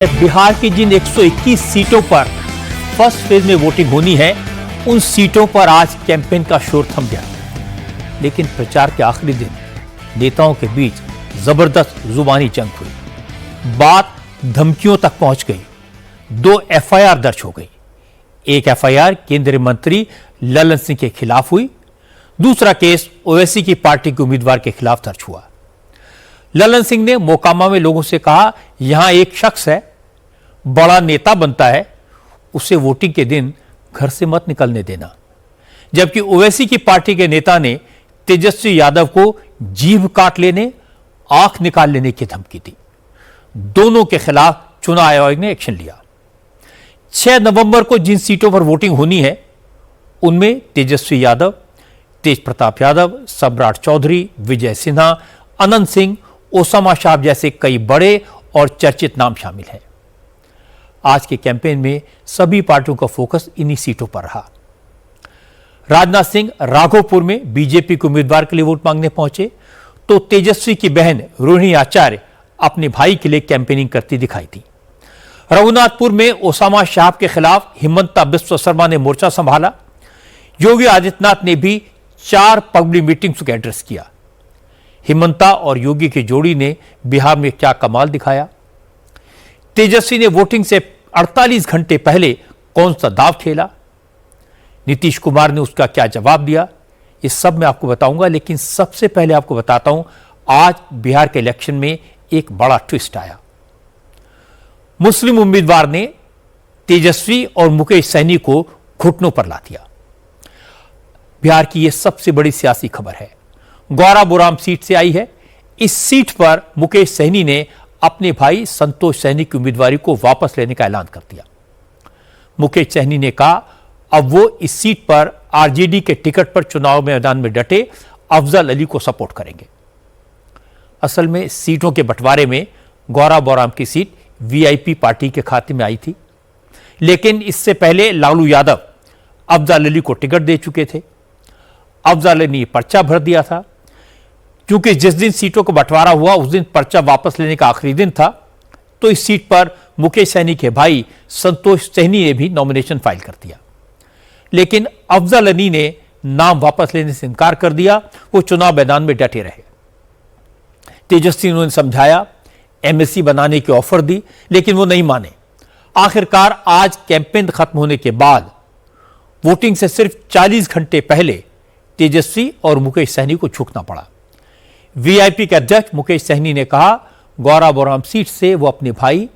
बिहार की जिन 121 सीटों पर फर्स्ट फेज में वोटिंग होनी है, उन सीटों पर आज कैंपेन का शोर थम गया। लेकिन प्रचार के आखिरी दिन नेताओं के बीच जबरदस्त जुबानी जंग हुई। बात धमकियों तक पहुंच गई। 2 एफआईआर दर्ज हो गई। एक एफआईआर केंद्रीय मंत्री ललन सिंह के खिलाफ हुई, दूसरा केस ओवैसी की पार्टी के उम्मीदवार के खिलाफ दर्ज हुआ। ललन सिंह ने मोकामा में लोगों से कहा, यहां एक शख्स है, बड़ा नेता बनता है, उसे वोटिंग के दिन घर से मत निकलने देना। जबकि ओवैसी की पार्टी के नेता ने तेजस्वी यादव को जीभ काट लेने, आंख निकाल लेने की धमकी दी। दोनों के खिलाफ चुनाव आयोग ने एक्शन लिया। 6 नवंबर को जिन सीटों पर वोटिंग होनी है, उनमें तेजस्वी यादव, तेज प्रताप यादव, सम्राट चौधरी, विजय सिन्हा, अनंत सिंह, ओसामा साहब जैसे कई बड़े और चर्चित नाम शामिल हैं। आज के कैंपेन में सभी पार्टियों का फोकस इन्हीं सीटों पर रहा। राजनाथ सिंह राघोपुर में बीजेपी के उम्मीदवार के लिए वोट मांगने पहुंचे, तो तेजस्वी की बहन रोहिणी आचार्य अपने भाई के लिए कैंपेनिंग करती दिखाई दी। रघुनाथपुर में ओसामा साहब के खिलाफ हिमंता बिस्वा शर्मा ने मोर्चा संभाला। योगी आदित्यनाथ ने भी 4 पब्लिक मीटिंग्स को एड्रेस किया। हिमंता और योगी की जोड़ी ने बिहार में क्या कमाल दिखाया। तेजस्वी ने वोटिंग से 48 घंटे पहले कौन सा दाव खेला, नीतीश कुमार ने उसका क्या जवाब दिया, ये सब मैं आपको बताऊंगा। लेकिन सबसे पहले आपको बताता हूं, आज बिहार के इलेक्शन में एक बड़ा ट्विस्ट आया। मुस्लिम उम्मीदवार ने तेजस्वी और मुकेश सहनी को घुटनों पर ला दिया। बिहार की यह सबसे बड़ी सियासी खबर है। गौराबोराम सीट से आई है। इस सीट पर मुकेश सहनी ने अपने भाई संतोष सहनी की उम्मीदवारी को वापस लेने का ऐलान कर दिया। मुकेश सहनी ने कहा, अब वो इस सीट पर आरजेडी के टिकट पर चुनाव मैदान में डटे अफजल अली को सपोर्ट करेंगे। असल में सीटों के बंटवारे में गौराबोराम की सीट वीआईपी पार्टी के खाते में आई थी, लेकिन इससे पहले लालू यादव अफजल अली को टिकट दे चुके थे। अफजल अली ने पर्चा भर दिया था। क्योंकि जिस दिन सीटों का बंटवारा हुआ उस दिन पर्चा वापस लेने का आखिरी दिन था, तो इस सीट पर मुकेश सहनी के भाई संतोष सहनी ने भी नॉमिनेशन फाइल कर दिया। लेकिन अफजल अली ने नाम वापस लेने से इनकार कर दिया। वो चुनाव मैदान में डटे रहे। तेजस्वी ने समझाया, एमएससी बनाने की ऑफर दी, लेकिन वो नहीं माने। आखिरकार आज कैंपेन खत्म होने के बाद वोटिंग से सिर्फ 40 घंटे पहले तेजस्वी और मुकेश सहनी को झुकना पड़ा। वीआईपी के अध्यक्ष मुकेश सहनी ने कहा, गौराबोराम सीट से वो अपने भाई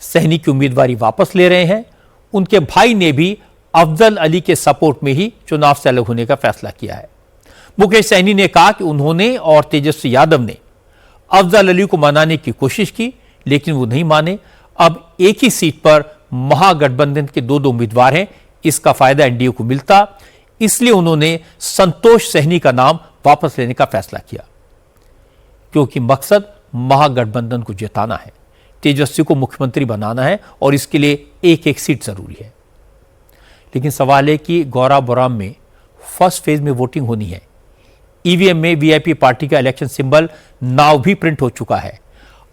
सहनी की उम्मीदवारी वापस ले रहे हैं। उनके भाई ने भी अफजल अली के सपोर्ट में ही चुनाव से अलग होने का फैसला किया है। मुकेश सहनी ने कहा कि उन्होंने और तेजस्वी यादव ने अफजल अली को मनाने की कोशिश की, लेकिन वो नहीं माने। अब एक ही सीट पर महागठबंधन के 2 उम्मीदवार हैं, इसका फायदा एनडीए को मिलता, इसलिए उन्होंने संतोष सहनी का नाम वापस लेने का फैसला किया। क्योंकि मकसद महागठबंधन को जिताना है, तेजस्वी को मुख्यमंत्री बनाना है, और इसके लिए एक सीट जरूरी है। लेकिन सवाल है कि गौराबोराम में फर्स्ट फेज में वोटिंग होनी है। ईवीएम में वीआईपी पार्टी का इलेक्शन सिंबल नाव भी प्रिंट हो चुका है।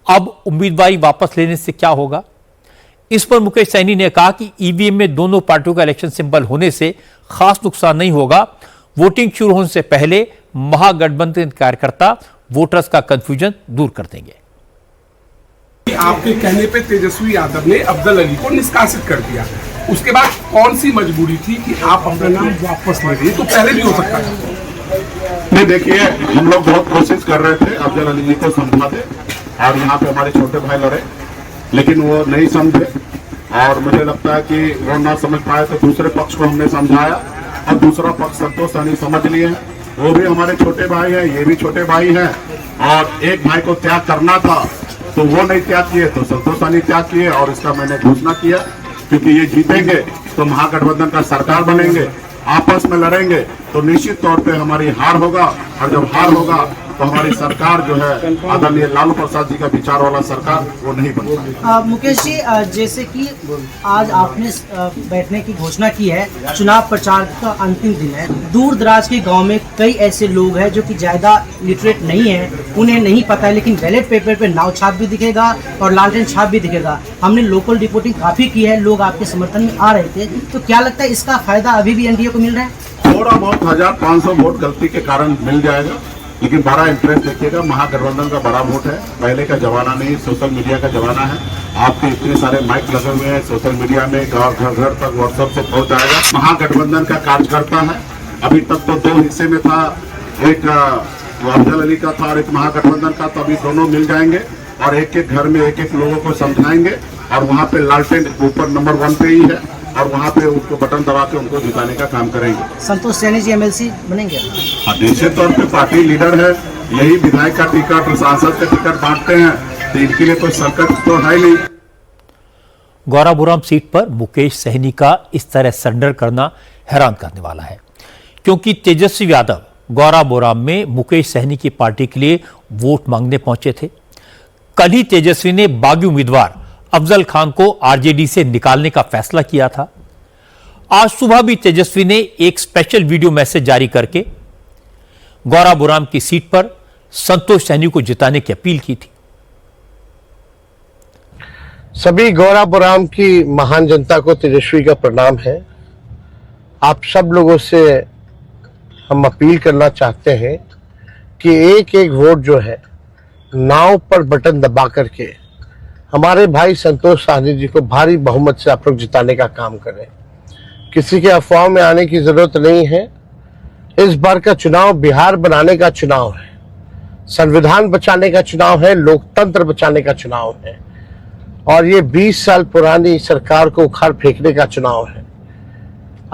अब उम्मीदवारी वापस लेने से क्या होगा? इस पर मुकेश सहनी ने कहा कि ईवीएम में दोनों पार्टियों का इलेक्शन सिंबल होने से खास नुकसान नहीं होगा। वोटिंग शुरू होने से पहले महागठबंधन कार्यकर्ता वोटर्स का कंफ्यूजन दूर कर देंगे। आपके कहने पे तेजस्वी यादव ने अफजल अली को निष्कासित कर दिया, उसके बाद कौन सी मजबूरी थी कि आप अपना नाम वापस ले लिए? तो पहले भी हो सकता था। नहीं, देखिए, हम लोग बहुत कोशिश कर रहे थे अफजल अली जी को समझाते, और यहाँ पे हमारे छोटे भाई लड़े, लेकिन वो नहीं समझे। और मुझे लगता है कि वो ना समझ पाए, तो दूसरे पक्ष को हमने समझाया, और दूसरा पक्ष संतोष सहनी समझ लिए। वो भी हमारे छोटे भाई हैं, ये भी छोटे भाई हैं, और एक भाई को त्याग करना था तो वो नहीं त्याग किए, तो संतोष सहनी त्याग किए। और इसका मैंने घोषणा किया, क्योंकि ये जीतेंगे तो महागठबंधन का सरकार बनेंगे, आपस में लड़ेंगे तो निश्चित तौर पे हमारी हार होगा, और जब हार होगा तो हमारी सरकार जो है आदरणीय लालू प्रसाद जी का विचार वाला सरकार वो नहीं बन पाएगी। मुकेश जी, जैसे कि आज आपने बैठने की घोषणा की है, चुनाव प्रचार का अंतिम दिन है, दूर दराज के गांव में कई ऐसे लोग हैं जो कि ज्यादा लिटरेट नहीं है, उन्हें नहीं पता है, लेकिन बैलेट पेपर पे नाव छाप भी दिखेगा और लालटेन छाप भी दिखेगा। हमने लोकल रिपोर्टिंग काफी की है, लोग आपके समर्थन में आ रहे थे, तो क्या लगता है इसका फायदा अभी भी एनडीए को मिल रहा है? थोड़ा बहुत 1500 वोट गलती के कारण मिल जाएगा, लेकिन बड़ा इंटरेस्ट देखिएगा। महागठबंधन का बड़ा वोट है, पहले का जमाना नहीं, सोशल मीडिया का जमाना है। आपके इतने सारे माइक लगे हुए हैं सोशल मीडिया में, घर घर तक व्हाट्सएप से पहुंच जाएगा। महागठबंधन का कार्यकर्ता है, अभी तक तो 2 हिस्से में था, एक अफजल अली का था और एक महागठबंधन का, तो अभी दोनों मिल जाएंगे और एक एक घर में एक एक लोगों को समझाएंगे और वहाँ पे लालटेन ऊपर नंबर 1 पे ही है और वहाँ पे उसको बटन दबा के उनको जिताने का काम करेंगे। संतोष सैनी जी एमएलसी बनेंगे? निश्चित तौर पे पार्टी लीडर है, यही विधायक का टिकट, सांसद का टिकट बांटते हैं, तो इनके लिए कोई संकट तो है नहीं। गौराबोराम सीट पर मुकेश सहनी का इस तरह सरेंडर करना हैरान करने वाला है, क्योंकि तेजस्वी यादव गौराबोराम में मुकेश सहनी की पार्टी के लिए वोट मांगने पहुंचे थे। कल ही तेजस्वी ने बागी उम्मीदवार अफजल खान को आरजेडी से निकालने का फैसला किया था। आज सुबह भी तेजस्वी ने एक स्पेशल वीडियो मैसेज जारी करके गौराबोराम की सीट पर संतोष सैनी को जिताने की अपील की थी। सभी गौराबोराम की महान जनता को तेजस्वी का प्रणाम है। आप सब लोगों से हम अपील करना चाहते हैं कि एक एक वोट जो है नाव पर बटन दबा करके हमारे भाई संतोष सैनी जी को भारी बहुमत से आप लोग जिताने का काम करें। किसी के अफवाह में आने की जरूरत नहीं है। इस बार का चुनाव बिहार बनाने का चुनाव है, संविधान बचाने का चुनाव है, लोकतंत्र बचाने का चुनाव है और ये 20 साल पुरानी सरकार को उखाड़ फेंकने का चुनाव है।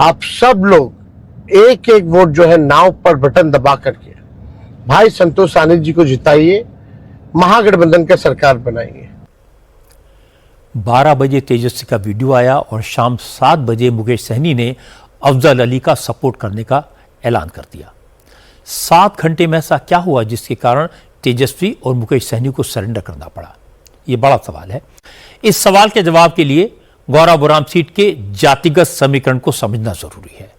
आप सब लोग एक एक वोट जो है नाव पर बटन दबा करके भाई संतोष सैनी जी को जिताइए, महागठबंधन का सरकार बनाइए। 12 बजे तेजस्वी का वीडियो आया और शाम 7 बजे मुकेश सहनी ने अफजल अली का सपोर्ट करने का ऐलान कर दिया। 7 घंटे में ऐसा क्या हुआ जिसके कारण तेजस्वी और मुकेश सहनी को सरेंडर करना पड़ा? यह बड़ा सवाल है। इस सवाल के जवाब के लिए गौराबोराम सीट के जातिगत समीकरण को समझना जरूरी है।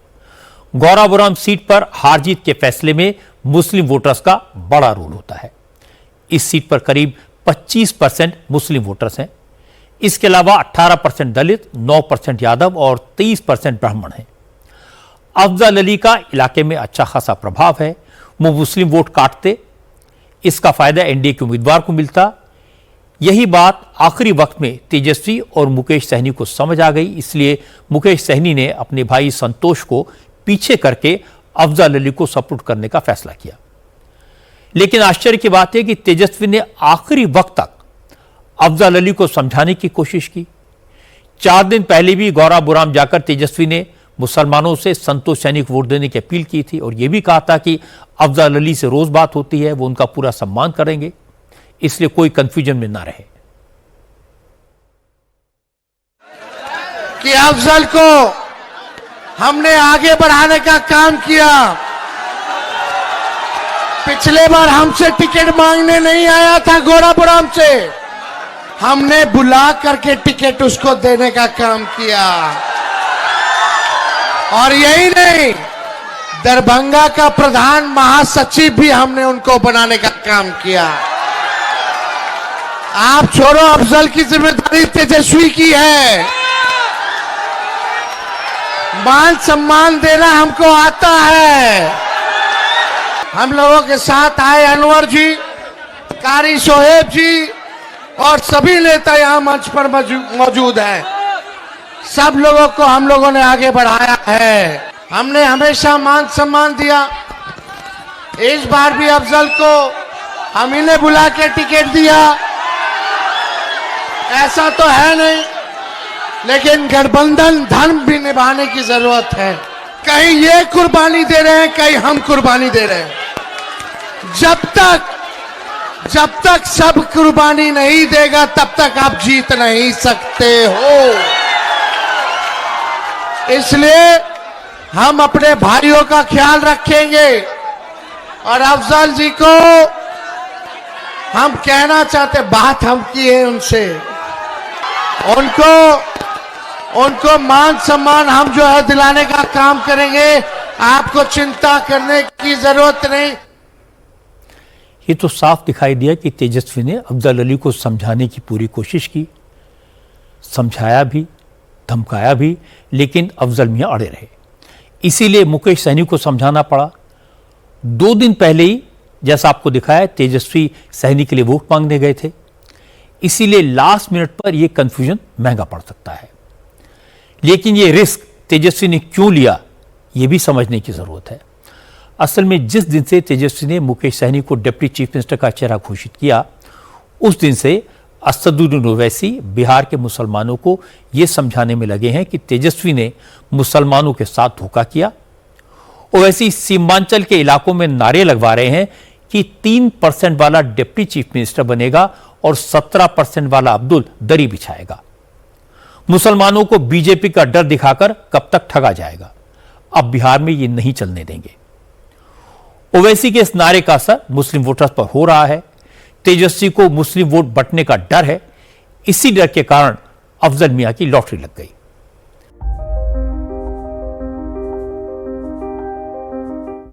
गौराबोराम सीट पर हार जीत के फैसले में मुस्लिम वोटर्स का बड़ा रोल होता है। इस सीट पर करीब 25% मुस्लिम वोटर्स हैं। इसके अलावा 18% दलित, 9% यादव और 23% ब्राह्मण हैं। अफजल अली का इलाके में अच्छा खासा प्रभाव है, वो मुस्लिम वोट काटते, इसका फायदा एनडीए के उम्मीदवार को मिलता। यही बात आखिरी वक्त में तेजस्वी और मुकेश सहनी को समझ आ गई, इसलिए मुकेश सहनी ने अपने भाई संतोष को पीछे करके अफजल अली को सपोर्ट करने का फैसला किया। लेकिन आश्चर्य की बात है कि तेजस्वी ने आखिरी वक्त तक अफजल अली को समझाने की कोशिश की। 4 दिन पहले भी गौराबोराम जाकर तेजस्वी ने मुसलमानों से संतोष सैनी को वोट देने की अपील की थी और यह भी कहा था कि अफजल अली से रोज बात होती है, वो उनका पूरा सम्मान करेंगे, इसलिए कोई कंफ्यूजन में ना रहे कि अफजल को हमने आगे बढ़ाने का काम किया। पिछले बार हमसे टिकट मांगने नहीं आया था गौराबोराम से, हमने बुला करके टिकट उसको देने का काम किया। और यही नहीं, दरभंगा का प्रधान महासचिव भी हमने उनको बनाने का काम किया। आप छोड़ो, अफजल की जिम्मेदारी तेजस्वी की है। मान सम्मान देना हमको आता है। हम लोगों के साथ आए अनवर जी, कारी शोहेब जी और सभी नेता यहाँ मंच पर मौजूद हैं। सब लोगों को हम लोगों ने आगे बढ़ाया है। हमने हमेशा मान सम्मान दिया। इस बार भी अफजल को हम इन्हें बुला के टिकट दिया, ऐसा तो है नहीं, लेकिन गठबंधन धर्म भी निभाने की जरूरत है। कहीं ये कुर्बानी दे रहे हैं, कहीं हम कुर्बानी दे रहे हैं। जब तक सब कुर्बानी नहीं देगा तब तक आप जीत नहीं सकते हो। इसलिए हम अपने भाइयों का ख्याल रखेंगे और अफजल जी को हम कहना चाहते, बात हम की है उनसे, उनको मान सम्मान हम जो है दिलाने का काम करेंगे। आपको चिंता करने की जरूरत नहीं। ये तो साफ दिखाई दिया कि तेजस्वी ने अफजल अली को समझाने की पूरी कोशिश की, समझाया भी, धमकाया भी, लेकिन अफजल मियां अड़े रहे। इसीलिए मुकेश सहनी को समझाना पड़ा। 2 दिन पहले ही, जैसा आपको दिखाया, तेजस्वी सहनी के लिए वोट मांगने गए थे। इसीलिए लास्ट मिनट पर यह कंफ्यूजन महंगा पड़ सकता है। लेकिन यह रिस्क तेजस्वी ने क्यों लिया, यह भी समझने की जरूरत है। असल में जिस दिन से तेजस्वी ने मुकेश सहनी को डिप्टी चीफ मिनिस्टर का चेहरा घोषित किया, उस दिन से असदुद्दीन ओवैसी बिहार के मुसलमानों को यह समझाने में लगे हैं कि तेजस्वी ने मुसलमानों के साथ धोखा किया। ओवैसी सीमांचल के इलाकों में नारे लगवा रहे हैं कि 3% वाला डिप्टी चीफ मिनिस्टर बनेगा और 17% वाला अब्दुल दरी बिछाएगा। मुसलमानों को बीजेपी का डर दिखाकर कब तक ठगा जाएगा। अब बिहार में ये नहीं चलने देंगे। ओवैसी के इस नारे का असर मुस्लिम वोटर्स पर हो रहा है। तेजस्वी को मुस्लिम वोट बंटने का डर है। इसी डर के कारण अफजल मियां की लॉटरी लग गई।